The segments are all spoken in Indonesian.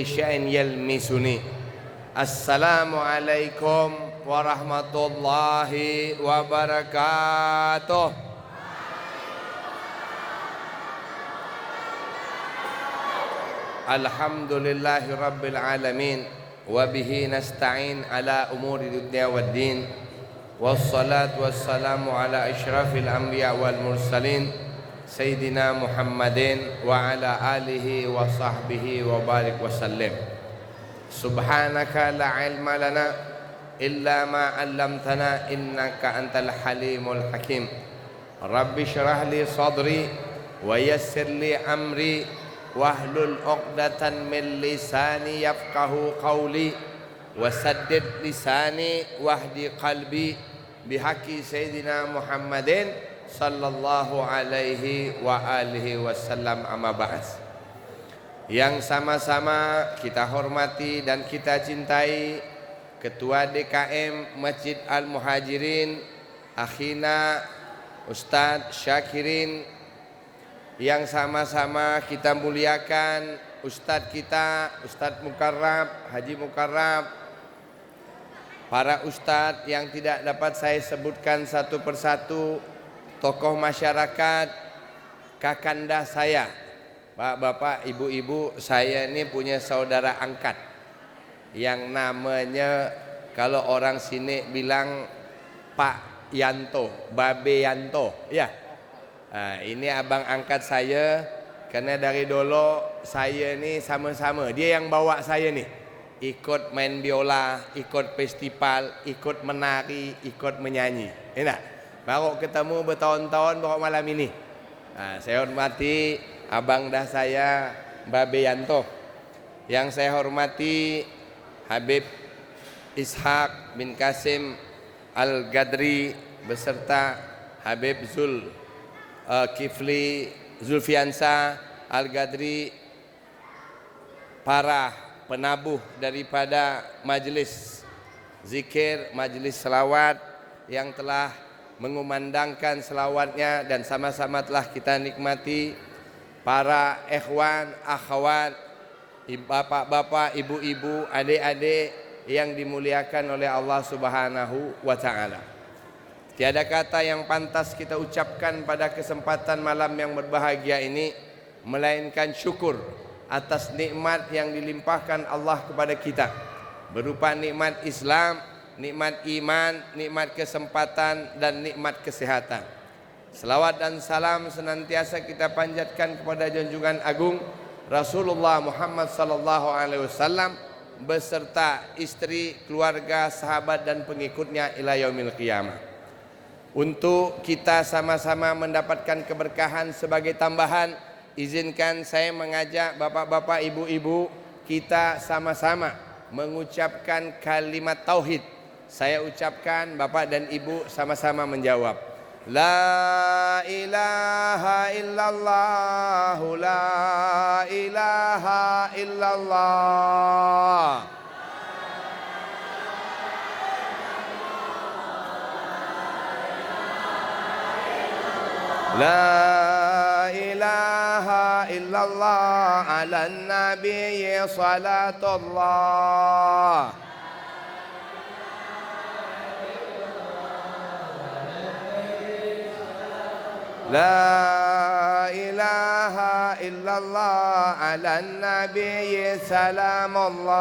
syai'in yalmisuni. Assalamualaikum warahmatullahi wabarakatuh. Alhamdulillahi rabbil alamin, wa bihi nasta'in ala umuri dunya waddin, wassalatu wassalamu ala asyrafil anbiya wal mursalin Sayyidina Muhammadin wa ala alihi wa sahbihi wa barik wa sallim. Subhanaka la ilma lana illa ma 'allamtana innaka antal halimul hakim. Rabbi syrah li sadri wa yassir li amri wahlul 'uqdatan min lisani yafqahu qawli wa saddid lisani wahdi qalbi bihaqqi Sayyidina Muhammadin sallallahu alaihi wa alihi wasallam, amma ba'd. Yang sama-sama kita hormati dan kita cintai Ketua DKM Masjid Al-Muhajirin Akhina Ustadz Syakirin, yang sama-sama kita muliakan Ustadz kita, Ustadz Mukarrab, Haji Mukarrab, para Ustadz yang tidak dapat saya sebutkan satu persatu, tokoh masyarakat, kakanda saya, bapak-bapak, ibu-ibu. Saya ini punya saudara angkat yang namanya, kalau orang sini bilang Pak Yanto, Babe Yanto, ya. Nah, ini abang angkat saya, karena dari dulu saya ini sama-sama, dia yang bawa saya nih, ikut main biola, ikut festival, ikut menari, ikut menyanyi. Enak. Baru ketemu bertahun-tahun baru malam ini. Nah, saya hormati abang dah saya, Babe Yanto. Yang saya hormati Habib Ishaq bin Qasim Al-Gadri beserta Habib Kifli Zulfiansa Al-Gadri, para penabuh daripada majelis zikir, majelis selawat yang telah mengumandangkan selawatnya, dan sama-sama telah kita nikmati. Para ikhwan, akhwat, bapak-bapak, ibu-ibu, adik-adik yang dimuliakan oleh Allah Subhanahu wa ta'ala. Tiada kata yang pantas kita ucapkan pada kesempatan malam yang berbahagia ini melainkan syukur atas nikmat yang dilimpahkan Allah kepada kita, berupa nikmat Islam, nikmat iman, nikmat kesempatan, dan nikmat kesehatan. Selawat dan salam senantiasa kita panjatkan kepada junjungan agung Rasulullah Muhammad sallallahu alaihi wasallam beserta istri, keluarga, sahabat, dan pengikutnya ila yaumil qiyamah. Untuk kita sama-sama mendapatkan keberkahan sebagai tambahan, izinkan saya mengajak bapak-bapak, ibu-ibu, kita sama-sama mengucapkan kalimat tauhid. Saya ucapkan, bapak dan ibu sama-sama menjawab. La ilaha illallah, la ilaha illallah. La ilaha illallah, ala nabi salatullah. La ilaha illallah, ala nabi salamullah.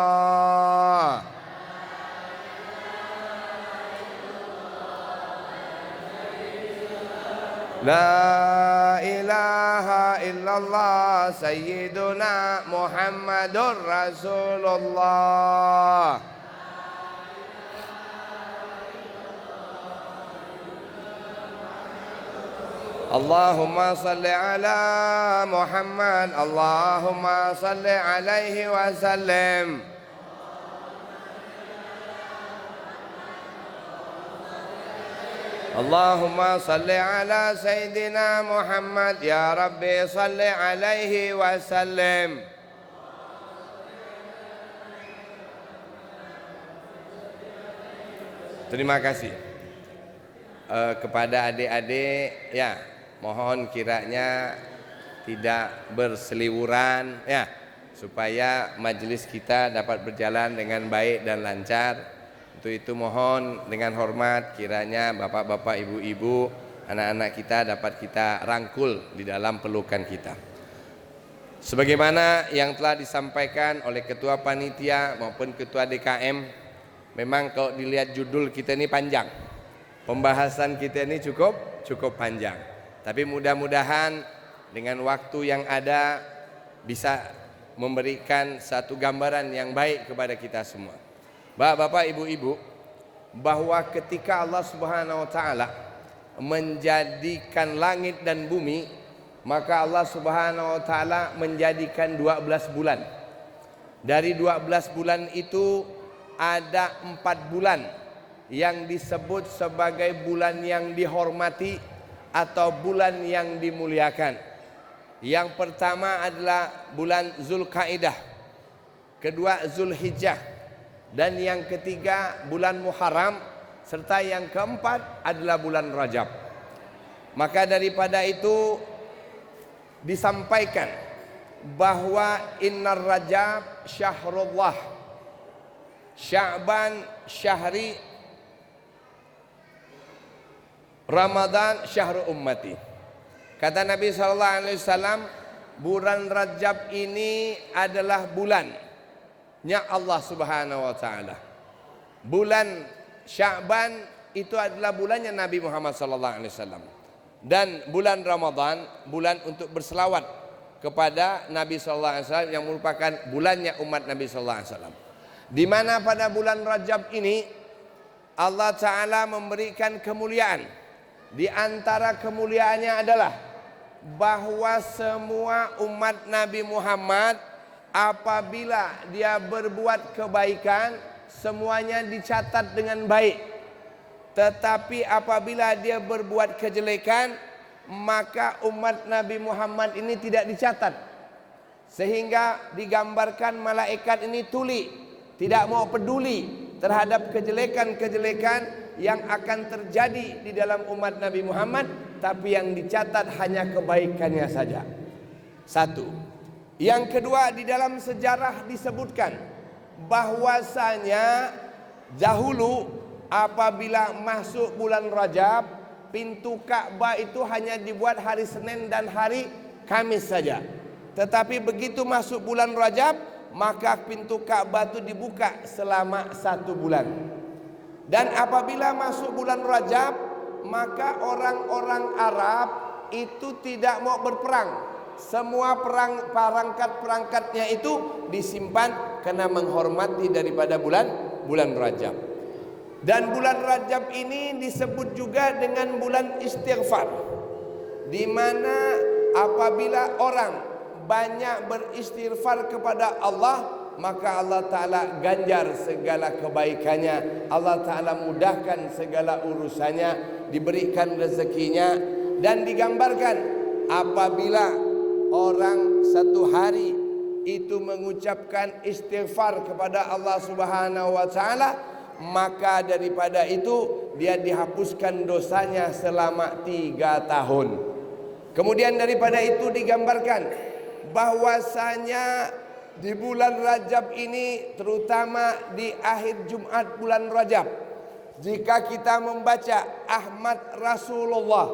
La ilaha illallah, sayyiduna Muhammadur Rasulullah. Allahumma salli ala Muhammad, Allahumma salli alaihi wasallam. Allahumma salli ala Sayyidina Muhammad, ya Rabbi salli alaihi wasallam. Terima kasih kepada adik-adik, ya. Mohon kiranya tidak berseliweran, ya. supaya majelis kita dapat berjalan dengan baik dan lancar. Untuk itu mohon dengan hormat kiranya bapak-bapak, ibu-ibu, anak-anak kita dapat kita rangkul di dalam pelukan kita. Sebagaimana yang telah disampaikan oleh Ketua Panitia maupun Ketua DKM, memang kalau dilihat judul kita ini panjang. Pembahasan kita ini cukup panjang. Tapi mudah-mudahan dengan waktu yang ada bisa memberikan satu gambaran yang baik kepada kita semua. Bapak-bapak, ibu-ibu, bahwa ketika Allah Subhanahu wa taala menjadikan langit dan bumi, maka Allah Subhanahu wa taala menjadikan 12 bulan. Dari 12 bulan itu ada 4 bulan yang disebut sebagai bulan yang dihormati atau bulan yang dimuliakan. Yang pertama adalah bulan Zulkaidah, kedua Zulhijjah, dan yang ketiga bulan Muharram, serta yang keempat adalah bulan Rajab. Maka daripada itu disampaikan bahwa innar Rajab syahrullah, Sya'ban syahri, Ramadan syahru ummati. Kata Nabi SAW, bulan Rajab ini adalah bulannya Allah Subhanahu wa taala. Bulan Sya'ban itu adalah bulannya Nabi Muhammad SAW. Dan bulan Ramadan, bulan untuk berselawat kepada Nabi SAW yang merupakan bulannya umat Nabi SAW. Di mana pada bulan Rajab ini Allah Ta'ala memberikan kemuliaan. Di antara kemuliaannya adalah bahwa semua umat Nabi Muhammad apabila dia berbuat kebaikan semuanya dicatat dengan baik. Tetapi apabila dia berbuat kejelekan maka umat Nabi Muhammad ini tidak dicatat. Sehingga digambarkan malaikat ini tuli, tidak mau peduli terhadap kejelekan-kejelekan yang akan terjadi di dalam umat Nabi Muhammad, tapi yang dicatat hanya kebaikannya saja. Satu. Yang kedua, di dalam sejarah disebutkan bahwasanya dahulu apabila masuk bulan Rajab, pintu Ka'bah itu hanya dibuat hari Senin dan hari Kamis saja. Tetapi begitu masuk bulan Rajab, maka pintu Ka'bah itu dibuka selama 1 bulan. Dan apabila masuk bulan Rajab, maka orang-orang Arab itu tidak mau berperang. Semua perangkat-perangkatnya itu disimpan karena menghormati daripada bulan Rajab. Dan bulan Rajab ini disebut juga dengan bulan istighfar, di mana apabila orang banyak beristighfar kepada Allah, maka Allah Ta'ala ganjar segala kebaikannya, Allah Ta'ala mudahkan segala urusannya, diberikan rezekinya. Dan digambarkan apabila orang satu hari itu mengucapkan istighfar kepada Allah Subhanahu wa Ta'ala, maka daripada itu dia dihapuskan dosanya selama 3 tahun. Kemudian daripada itu digambarkan bahwasanya di bulan Rajab ini, terutama di akhir Jumat bulan Rajab, jika kita membaca Ahmad Rasulullah,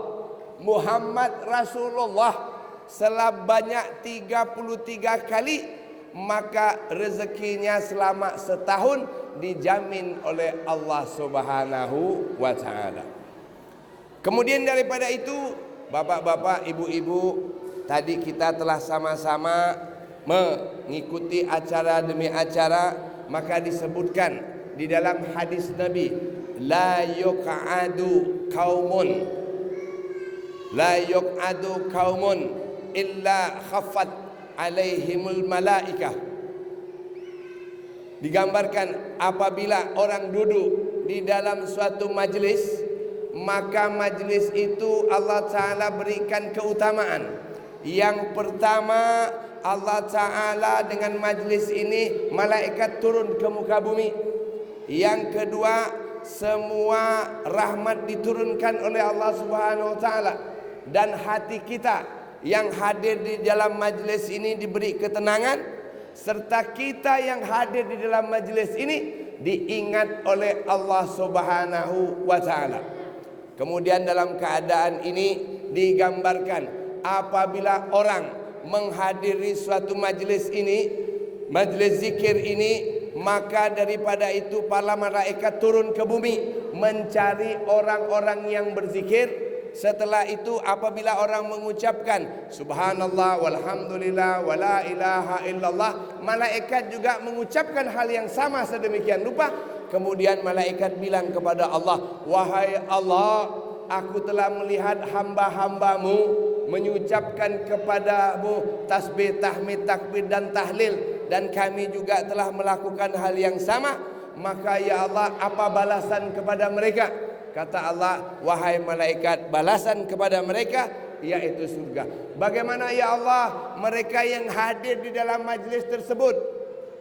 Muhammad Rasulullah sebanyak 33 kali, maka rezekinya selama setahun dijamin oleh Allah Subhanahu wa Ta'ala. Kemudian daripada itu, bapak-bapak, ibu-ibu, tadi kita telah sama-sama mengikuti acara demi acara, maka disebutkan di dalam hadis Nabi, la yuq'adu qaumun illa khaffat alaihimul malaikah. Digambarkan apabila orang duduk di dalam suatu majlis, maka majlis itu Allah Ta'ala berikan keutamaan. Yang pertama, Allah Ta'ala dengan majlis ini malaikat turun ke muka bumi. Yang kedua, semua rahmat diturunkan oleh Allah Subhanahu wa Ta'ala, dan hati kita yang hadir di dalam majlis ini diberi ketenangan. serta kita yang hadir di dalam majelis ini diingat oleh Allah Subhanahu wa taala. Kemudian dalam keadaan ini digambarkan apabila orang menghadiri suatu majelis ini, majelis zikir ini, maka daripada itu para malaikat turun ke bumi mencari orang-orang yang berzikir. Setelah itu apabila orang mengucapkan subhanallah walhamdulillah wala ilaha illallah, malaikat juga mengucapkan hal yang sama sedemikian rupa. Kemudian malaikat bilang kepada Allah, wahai Allah, aku telah melihat hamba-hambamu mengucapkan kepadamu tasbih, tahmid, takbir dan tahlil, dan kami juga telah melakukan hal yang sama. Maka ya Allah, apa balasan kepada mereka? Kata Allah, wahai malaikat, balasan kepada mereka yaitu surga. Bagaimana ya Allah mereka yang hadir di dalam majlis tersebut,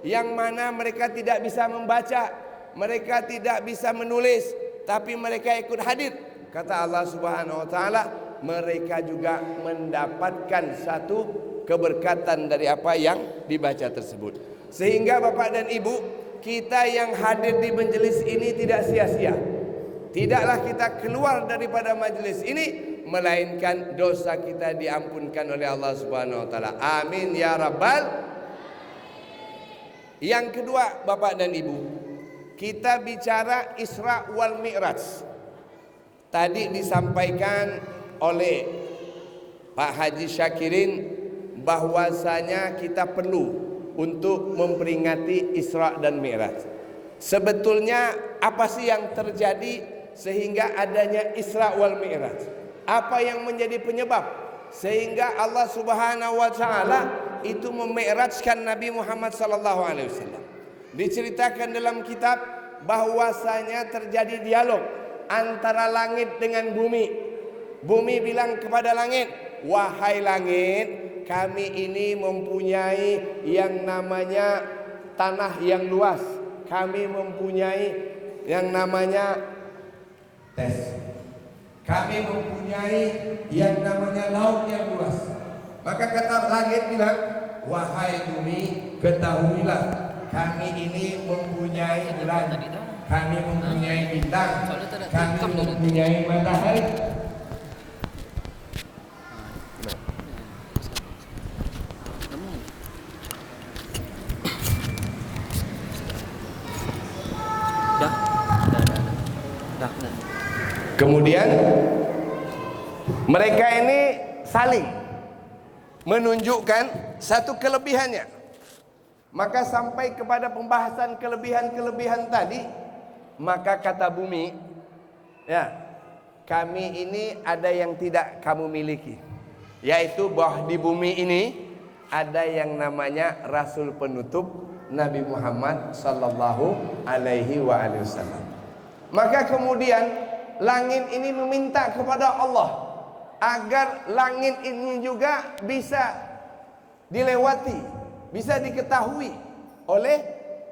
yang mana mereka tidak bisa membaca, mereka tidak bisa menulis, tapi mereka ikut hadir? Kata Allah Subhanahu wa taala, mereka juga mendapatkan satu keberkatan dari apa yang dibaca tersebut. Sehingga Bapak dan Ibu, kita yang hadir di majelis ini tidak sia-sia. Tidaklah kita keluar daripada majelis ini melainkan dosa kita diampunkan oleh Allah Subhanahu wa taala. Amin ya rabbal. Yang kedua, Bapak dan Ibu, kita bicara Isra wal Mi'raj. Tadi disampaikan oleh Pak Haji Syakirin bahwasanya kita perlu untuk memperingati Isra dan Mi'raj. Sebetulnya apa sih yang terjadi sehingga adanya Isra wal Mi'raj? Apa yang menjadi penyebab sehingga Allah Subhanahu wa taala itu memi'rajkan Nabi Muhammad sallallahu alaihi wasallam? Diceritakan dalam kitab bahwasanya terjadi dialog antara langit dengan bumi. Bumi bilang kepada langit, wahai langit, kami ini mempunyai yang namanya tanah yang luas, kami mempunyai yang namanya kami mempunyai yang namanya laut yang luas. Maka kata langit bilang, wahai bumi, ketahuilah kami ini mempunyai bulan, kami mempunyai bintang, kami mempunyai matahari. Kemudian mereka ini saling menunjukkan satu kelebihannya. Maka sampai kepada pembahasan kelebihan-kelebihan tadi, maka kata bumi, ya, kami ini ada yang tidak kamu miliki, yaitu bahwa di bumi ini ada yang namanya Rasul penutup Nabi Muhammad sallallahu alaihi wasallam. Maka kemudian langit ini meminta kepada Allah agar langit ini juga bisa dilewati, bisa diketahui oleh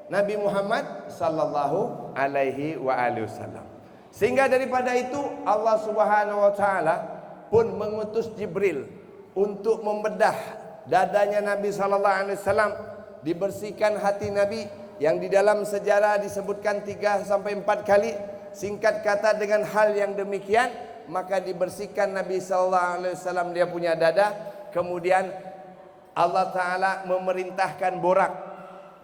Nabi Muhammad sallallahu alaihi wasallam. Sehingga daripada itu Allah Subhanahu wa taala pun mengutus Jibril untuk membedah dadanya Nabi sallallahu alaihi wasallam, dibersihkan hati Nabi yang di dalam sejarah disebutkan 3 sampai 4 kali. Singkat kata, dengan hal yang demikian maka dibersihkan Nabi sallallahu alaihi wasallam, dia punya dada. Kemudian Allah taala memerintahkan borak,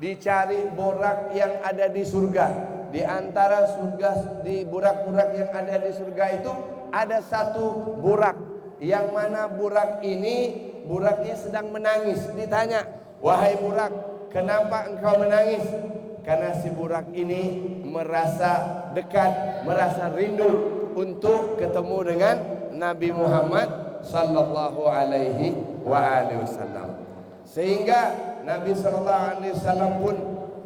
dicari borak yang ada di surga. Di antara surga, di borak-borak yang ada di surga itu ada satu borak, yang mana borak ini boraknya sedang menangis. Ditanya, wahai borak, kenapa engkau menangis? Karena si burak ini merasa dekat, merasa rindu untuk ketemu dengan Nabi Muhammad sallallahu alaihi wasallam. Sehingga Nabi sallallahu alaihi wasallam pun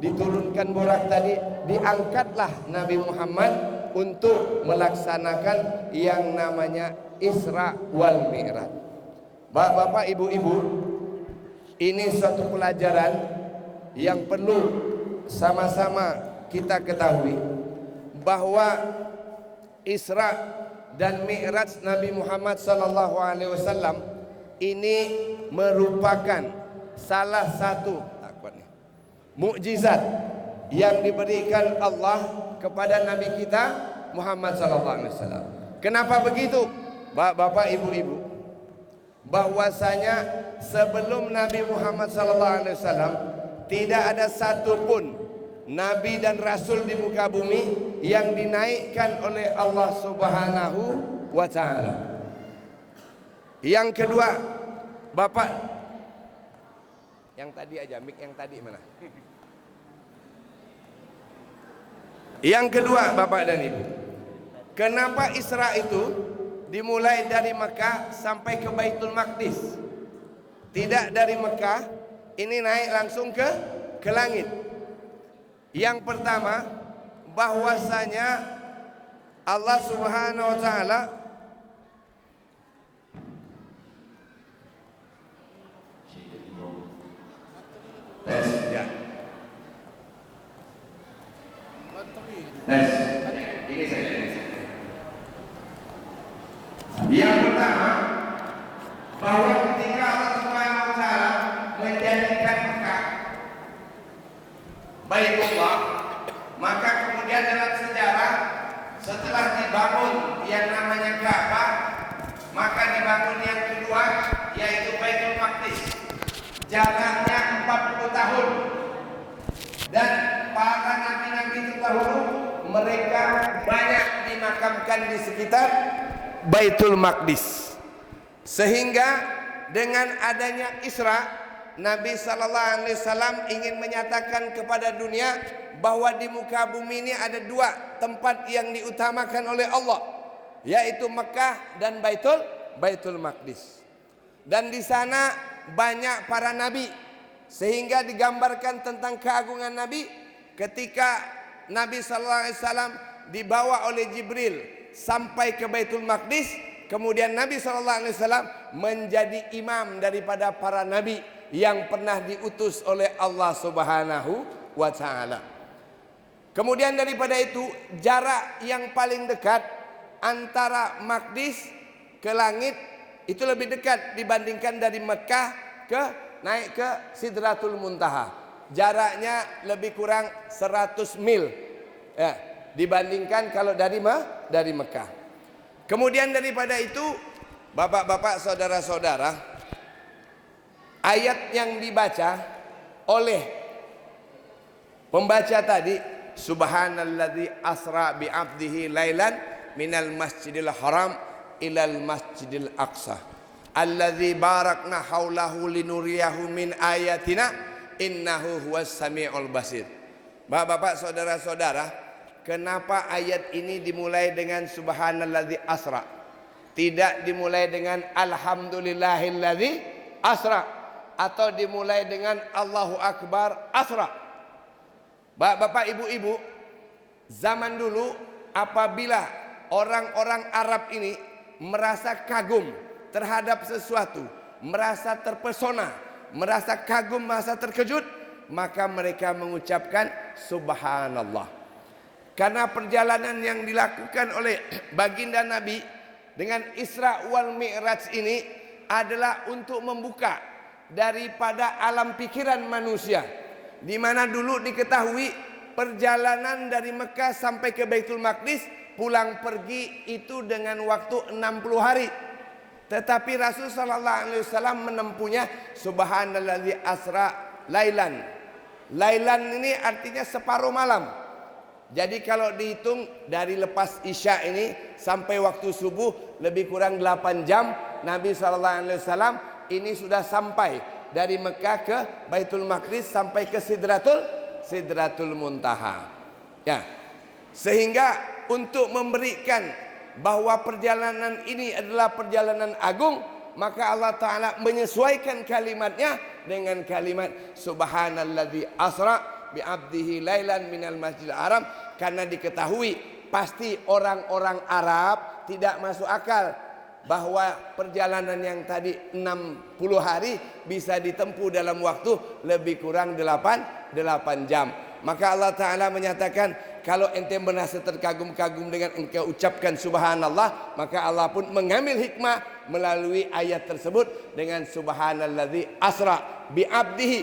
diturunkan burak tadi, diangkatlah Nabi Muhammad untuk melaksanakan yang namanya Isra wal Mi'raj. Bapak, ibu-ibu, ini suatu pelajaran yang perlu sama-sama kita ketahui, bahwa Isra dan Mi'raj Nabi Muhammad sallallahu alaihi wasallam ini merupakan salah satu mukjizat yang diberikan Allah kepada Nabi kita Muhammad sallallahu alaihi wasallam. Kenapa begitu? Bapak Ibu-ibu, bahwasanya sebelum Nabi Muhammad sallallahu alaihi wasallam tidak ada satupun nabi dan rasul di muka bumi yang dinaikkan oleh Allah Subhanahu wa taala. Yang kedua, Bapak yang tadi aja, mic yang tadi mana? Yang kedua, Bapak dan Ibu, kenapa Isra itu dimulai dari Mekah sampai ke Baitul Maqdis? Tidak dari Mekah, ini naik langsung ke langit. Yang pertama, bahwasanya Allah Subhanahu wa taala ya. Ini saya. Yang pertama, bahwa ketika Allah Subhanahu wa taala menjadikan Mekah Baitullah, maka kemudian dalam sejarah setelah dibangun yang namanya Ka'bah, maka dibangun yang kedua yaitu Baitul Maqdis. Jaraknya 40 tahun. Dan para nabi-nabi terdahulu mereka banyak dimakamkan di sekitar Baitul Maqdis. Sehingga dengan adanya Isra, Nabi sallallahu alaihi wasallam ingin menyatakan kepada dunia bahwa di muka bumi ini ada dua tempat yang diutamakan oleh Allah, yaitu Mekah dan Baitul Maqdis. Dan di sana banyak para nabi, sehingga digambarkan tentang keagungan Nabi ketika Nabi sallallahu alaihi wasallam dibawa oleh Jibril sampai ke Baitul Maqdis. Kemudian Nabi sallallahu alaihi wasallam menjadi imam daripada para nabi yang pernah diutus oleh Allah Subhanahu wa taala. Kemudian daripada itu, jarak yang paling dekat antara Maqdis ke langit itu lebih dekat dibandingkan dari Mekah ke naik ke Sidratul Muntaha. Jaraknya lebih kurang 100 mil ya, dibandingkan kalau dari Mekah. Kemudian daripada itu, bapak-bapak, saudara-saudara, ayat yang dibaca oleh pembaca tadi, subhanalladzi asra bi 'abdihi lailan minal masjidil haram ilal masjidil aqsa alladzi barakna haulahu linuriyahu min ayatina innahu huwas samiul basir. Bapak-bapak, saudara-saudara, kenapa ayat ini dimulai dengan subhanalladzi asra, tidak dimulai dengan alhamdulillahilladzi asra, atau dimulai dengan Allahu Akbar asra? Bapak, ibu-ibu, zaman dulu apabila orang-orang Arab ini merasa kagum terhadap sesuatu, merasa terpesona, merasa kagum, merasa terkejut, maka mereka mengucapkan subhanallah. Karena perjalanan yang dilakukan oleh baginda Nabi dengan Isra wal Mi'raj ini adalah untuk membuka daripada alam pikiran manusia, di mana dulu diketahui perjalanan dari Mekah sampai ke Baitul Maqdis pulang pergi itu dengan waktu 60 hari. Tetapi Rasul sallallahu alaihi wasallam menempuhnya subhanalladzi asra lailan. Lailan ini artinya separuh malam. Jadi kalau dihitung dari lepas Isya ini sampai waktu subuh lebih kurang 8 jam, Nabi sallallahu alaihi wasallam ini sudah sampai dari Mekah ke Baitul Maqdis sampai ke Sidratul Muntaha. Ya. Sehingga untuk memberikan bahwa perjalanan ini adalah perjalanan agung, maka Allah Ta'ala menyesuaikan kalimatnya dengan kalimat subhanalladzi asra bi'abdihi lailan minal masjidil haram, karena diketahui pasti orang-orang Arab tidak masuk akal bahwa perjalanan yang tadi 60 hari bisa ditempuh dalam waktu lebih kurang 8 jam. Maka Allah Ta'ala menyatakan, kalau ente merasa terkagum-kagum dengan engkau ucapkan subhanallah, maka Allah pun mengambil hikmah melalui ayat tersebut dengan subhanalladzi asra bi'abdihi.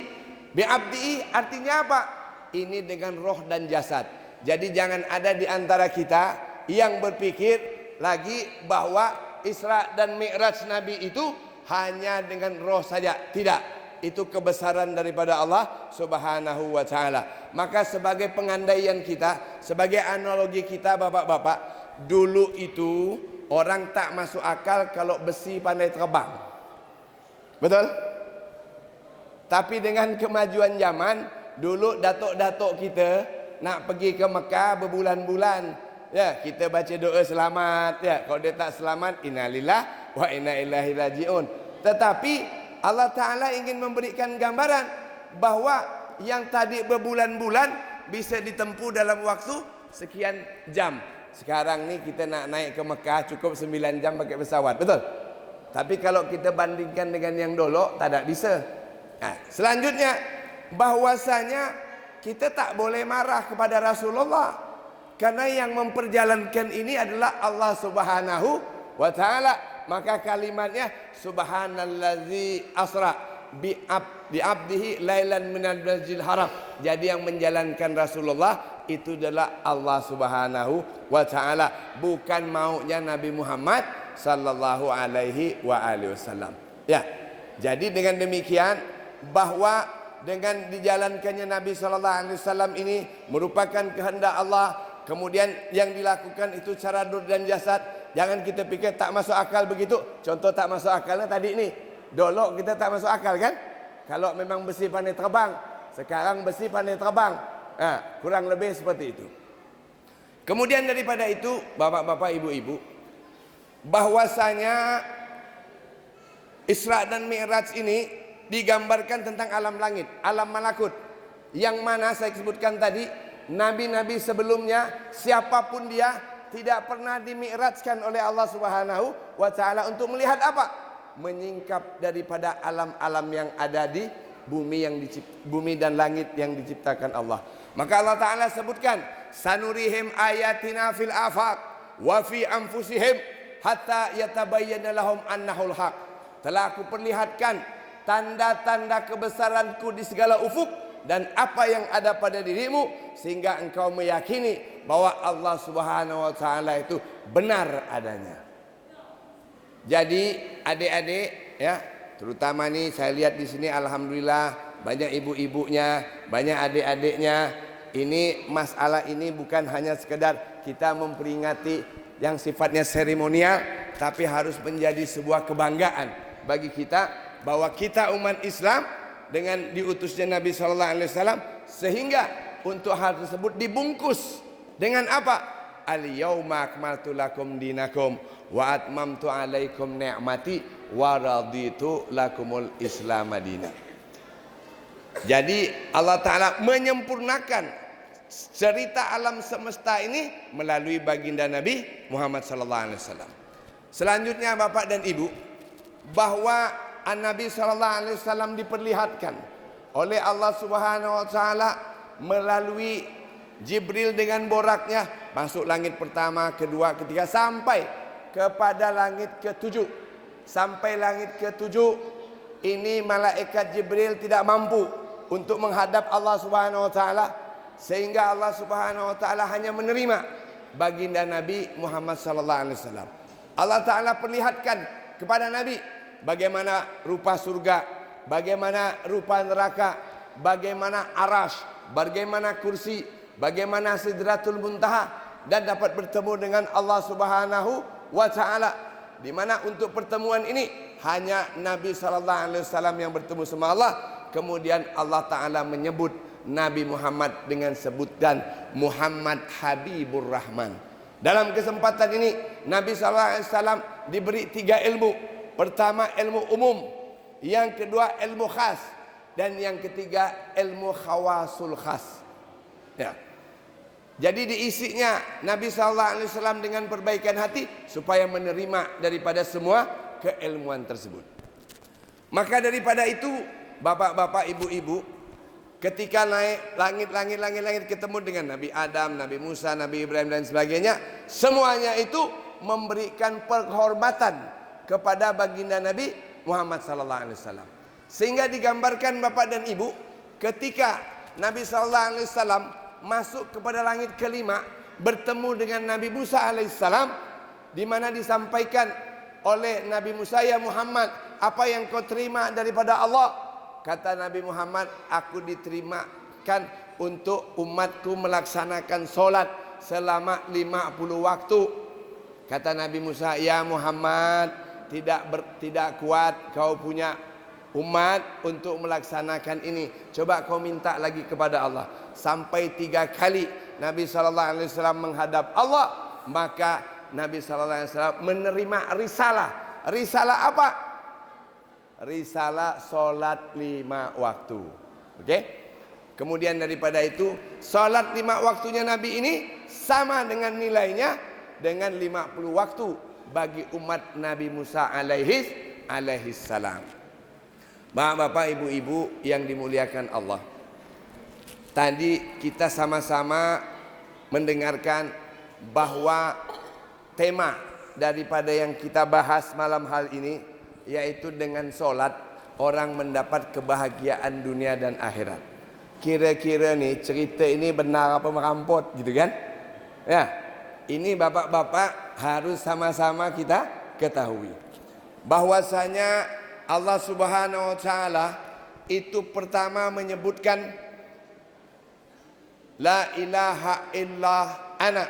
Bi'abdihi artinya apa? Ini dengan roh dan jasad. Jadi jangan ada di antara kita yang berpikir lagi bahwa Isra dan Mi'raj Nabi itu hanya dengan roh saja. Tidak, itu kebesaran daripada Allah Subhanahu wa ta'ala. Maka sebagai pengandaian kita, sebagai analogi kita bapak-bapak, dulu itu orang tak masuk akal kalau besi pandai terbang. Betul? Tapi dengan kemajuan zaman, dulu datuk-datuk kita nak pergi ke Mekah berbulan-bulan, ya, kita baca doa selamat, ya. Kalau dia tak selamat, innalillah wa inna ilaihi rajiun. Tetapi Allah Ta'ala ingin memberikan gambaran bahwa yang tadi berbulan-bulan bisa ditempuh dalam waktu sekian jam. Sekarang ni kita nak naik ke Mekah cukup 9 jam pakai pesawat, betul? Tapi kalau kita bandingkan dengan yang dulu, tak ada bisa. Nah, selanjutnya bahwasanya kita tak boleh marah kepada Rasulullah, karena yang memperjalankan ini adalah Allah Subhanahu wa ta'ala. Maka kalimatnya subhanallazi asra bi'abdihi lailan minal masjidil haram. Jadi yang menjalankan Rasulullah itu adalah Allah Subhanahu wa ta'ala, bukan maunya Nabi Muhammad sallallahu alaihi wa alihi wasallam. Ya. Jadi dengan demikian, bahwa dengan dijalankannya Nabi sallallahu alaihi wasallam ini merupakan kehendak Allah. Kemudian yang dilakukan itu cara ruh dan jasad. Jangan kita fikir tak masuk akal begitu. Contoh tak masuk akalnya tadi ni. Dulu kita tak masuk akal kan? Kalau memang besi pandai terbang. Sekarang besi pandai terbang. Kurang lebih seperti itu. Kemudian daripada itu, bapak-bapak, ibu-ibu, bahwasanya Isra dan Mi'raj ini digambarkan tentang alam langit, alam malakut. Yang mana saya sebutkan tadi, nabi-nabi sebelumnya, siapapun dia, tidak pernah dimi'rajkan oleh Allah Subhanahu wa ta'ala untuk melihat apa? Menyingkap daripada alam-alam yang ada di bumi dan langit yang diciptakan Allah. Maka Allah Ta'ala sebutkan, sanurihim ayatina fil afaq wa fi anfusihim hatta yatabayyana lahum annahul haq. Telah aku perlihatkan tanda-tanda kebesaranku di segala ufuk dan apa yang ada pada dirimu, sehingga engkau meyakini bahwa Allah Subhanahu wa ta'ala itu benar adanya. Jadi adik-adik, ya, terutama nih saya lihat di sini alhamdulillah banyak ibu-ibunya, banyak adik-adiknya. Ini masalah ini bukan hanya sekedar kita memperingati yang sifatnya seremonial, tapi harus menjadi sebuah kebanggaan bagi kita bahwa kita umat Islam dengan diutusnya Nabi sallallahu alaihi wasallam, sehingga untuk hal tersebut dibungkus dengan apa? Al-yauma akmaltu lakum dinakum wa atmamtu alaikum ni'mati wa raditu lakumul Islam madinah. Jadi Allah Ta'ala menyempurnakan cerita alam semesta ini melalui baginda Nabi Muhammad sallallahu alaihi wasallam. Selanjutnya Bapak dan Ibu, bahwa Nabi sallallahu alaihi wasallam diperlihatkan oleh Allah Subhanahu wa taala melalui Jibril dengan boraknya masuk langit pertama, kedua, ketiga sampai kepada langit ketujuh. Sampai langit ketujuh ini malaikat Jibril tidak mampu untuk menghadap Allah Subhanahu wa taala, sehingga Allah Subhanahu wa taala hanya menerima baginda Nabi Muhammad sallallahu alaihi wasallam. Allah Taala perlihatkan kepada Nabi bagaimana rupa surga, bagaimana rupa neraka, bagaimana arash, bagaimana kursi, bagaimana sidratul muntaha, dan dapat bertemu dengan Allah Subhanahu wa taala. Di mana untuk pertemuan ini hanya Nabi sallallahu alaihi wasallam yang bertemu sama Allah. Kemudian Allah Taala menyebut Nabi Muhammad dengan sebutan Muhammad Habibur Rahman. Dalam kesempatan ini Nabi sallallahu alaihi wasallam diberi 3 ilmu. Pertama ilmu umum, yang kedua ilmu khas, dan yang ketiga ilmu khawasul khas. Ya. Jadi diisinya Nabi sallallahu alaihi wasallam dengan perbaikan hati supaya menerima daripada semua keilmuan tersebut. Maka daripada itu, bapak-bapak, ibu-ibu, ketika naik langit ketemu dengan Nabi Adam, Nabi Musa, Nabi Ibrahim dan sebagainya, semuanya itu memberikan penghormatan kepada baginda Nabi Muhammad sallallahu alaihi wasallam. Sehingga digambarkan Bapak dan Ibu ketika Nabi sallallahu alaihi wasallam masuk kepada langit kelima, bertemu dengan Nabi Musa alaihissalam, di mana disampaikan oleh Nabi Musa, "Ya Muhammad, apa yang kau terima daripada Allah?" Kata Nabi Muhammad, "Aku diterimakan untuk umatku melaksanakan solat selama 50 waktu." Kata Nabi Musa, "Ya Muhammad, tidak kuat kau punya umat untuk melaksanakan ini. Coba kau minta lagi kepada Allah." Sampai 3 kali Nabi SAW menghadap Allah, maka Nabi SAW menerima risalah. Risalah apa? Risalah solat 5 waktu. Oke? Kemudian daripada itu, solat 5 waktunya Nabi ini sama dengan nilainya dengan 50 waktu bagi umat Nabi Musa alaihi salam. Bapak, ibu-ibu yang dimuliakan Allah, tadi kita sama-sama mendengarkan bahwa tema daripada yang kita bahas malam hal ini, yaitu dengan solat orang mendapat kebahagiaan dunia dan akhirat. Kira-kira nih cerita ini benar apa merampok gitu kan? Ya, ini bapak-bapak harus sama-sama kita ketahui bahwasanya Allah Subhanahu wa taala itu pertama menyebutkan la ilaha illa ana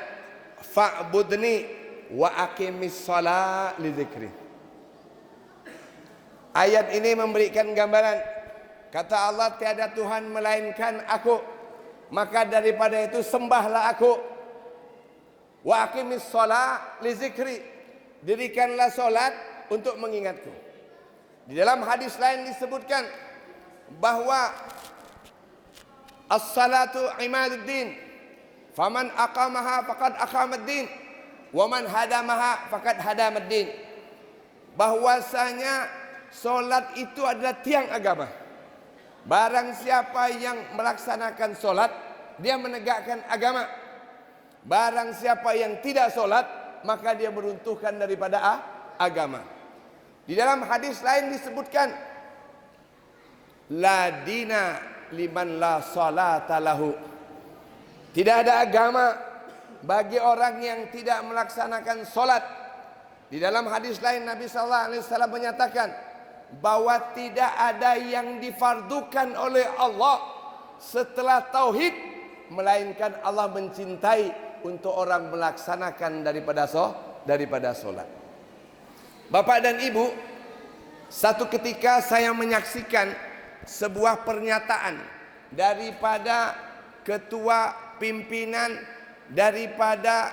fa'budni wa aqimis shalah li dzikri. Ayat ini memberikan gambaran, kata Allah, tiada Tuhan melainkan aku, maka daripada itu sembahlah aku. Wa aqimis shalah li dzikri, dirikanlah salat untuk mengingatku. Di dalam hadis lain disebutkan bahwa as-salatu imaduddin, faman aqamaha faqad aqamaddin, wa man hadamaha faqad hadamaddin. Bahwasanya solat itu adalah tiang agama. Barang siapa yang melaksanakan solat, dia menegakkan agama. Barang siapa yang tidak solat, maka dia meruntuhkan daripada agama. Di dalam hadis lain disebutkan, la dina liman la salata lahu. Tidak ada agama bagi orang yang tidak melaksanakan solat. Di dalam hadis lain Nabi SAW menyatakan bahwa tidak ada yang difardukan oleh Allah setelah tauhid, melainkan Allah mencintai untuk orang melaksanakan daripada solat. Bapak dan Ibu, satu ketika saya menyaksikan sebuah pernyataan daripada ketua pimpinan daripada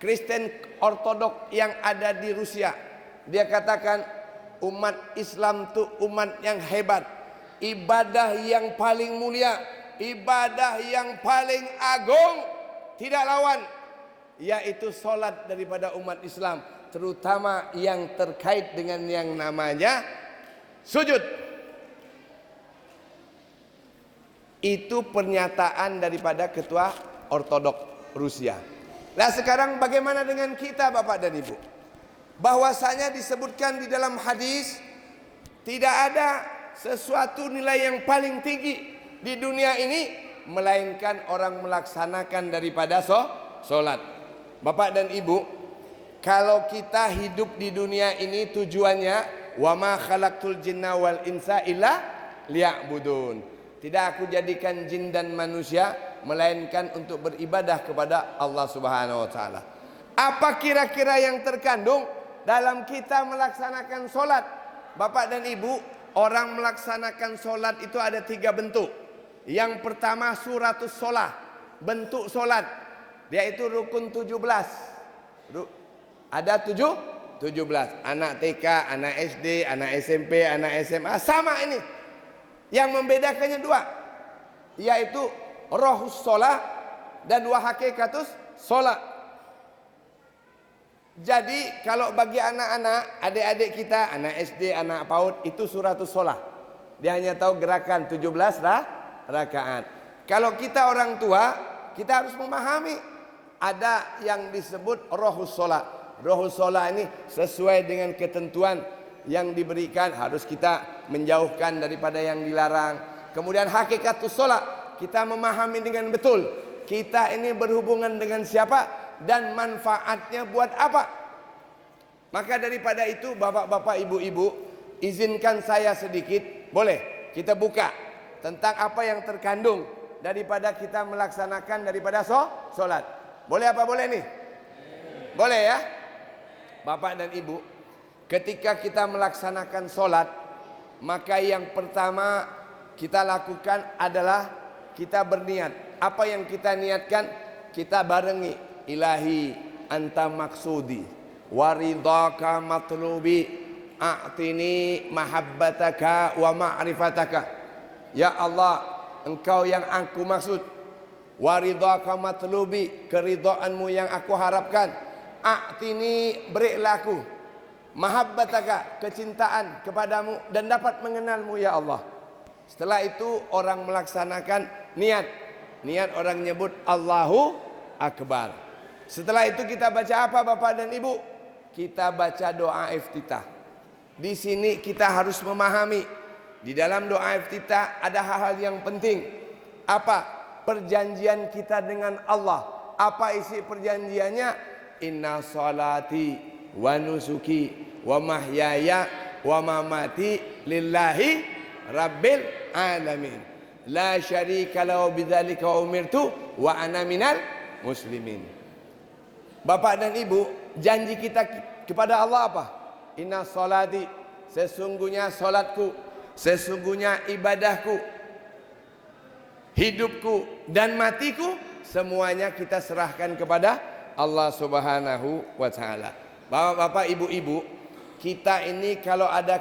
Kristen Ortodok yang ada di Rusia. Dia katakan umat Islam itu umat yang hebat, ibadah yang paling mulia, ibadah yang paling agung, tidak lawan, yaitu solat daripada umat Islam, terutama yang terkait dengan yang namanya sujud. Itu pernyataan daripada ketua Ortodok Rusia. Nah sekarang bagaimana dengan kita Bapak dan Ibu? Bahwasanya disebutkan di dalam hadis, tidak ada sesuatu nilai yang paling tinggi di dunia ini melainkan orang melaksanakan daripada solat. Bapak dan Ibu, kalau kita hidup di dunia ini tujuannya wa ma khalaqtul jinna wal insa illa liya'budun. Tidak aku jadikan jin dan manusia melainkan untuk beribadah kepada Allah Subhanahu wa taala. Apa kira-kira yang terkandung dalam kita melaksanakan solat? Bapak dan Ibu, orang melaksanakan solat itu ada 3 bentuk. Yang pertama suratus sholah, bentuk solat, yaitu rukun 17. Ada 17. Anak TK, anak SD, anak SMP, anak SMA, sama ini. Yang membedakannya 2, yaitu rohus sholah dan wa hakikatus sholah. Jadi kalau bagi anak-anak, adik-adik kita, anak SD, anak PAUD, itu suratus sholah. Dia hanya tahu gerakan 17 rakaat. Kalau kita orang tua, kita harus memahami ada yang disebut rohus sholah. Rohus sholah ini sesuai dengan ketentuan yang diberikan, harus kita menjauhkan daripada yang dilarang. Kemudian hakikatus sholat, kita memahami dengan betul kita ini berhubungan dengan siapa dan manfaatnya buat apa. Maka daripada itu bapak-bapak, ibu-ibu, izinkan saya sedikit, boleh kita buka tentang apa yang terkandung daripada kita melaksanakan daripada sholat. Boleh apa boleh nih? Boleh ya? Bapak dan ibu, ketika kita melaksanakan sholat, maka yang pertama kita lakukan adalah kita berniat. Apa yang kita niatkan, kita barengi. Ilahi anta maksudi waridaka matlubi a'tini mahabbataka wa ma'rifataka. Ya Allah, engkau yang aku maksud, waridaka matlubi, keridhaanmu yang aku harapkan, a'tini, berilah aku mahabbataka, kecintaan kepadamu dan dapat mengenalmu ya Allah. Setelah itu orang melaksanakan niat orang nyebut Allahu Akbar. Setelah itu kita baca apa bapak dan ibu? Kita baca doa iftitah. Di sini kita harus memahami di dalam doa iftitah ada hal-hal yang penting. Apa? Perjanjian kita dengan Allah. Apa isi perjanjiannya? Inna salati wa nusuki wa mahyaya wa mamati lillahi rabbil alamin. La syarika lahu bidzalika wa umirtu wa ana minal muslimin. Bapak dan ibu, janji kita kepada Allah apa? Inna salati, sesungguhnya salatku, sesungguhnya ibadahku, hidupku dan matiku, semuanya kita serahkan kepada Allah Subhanahu wa taala. Bapak-bapak, ibu-ibu, kita ini kalau ada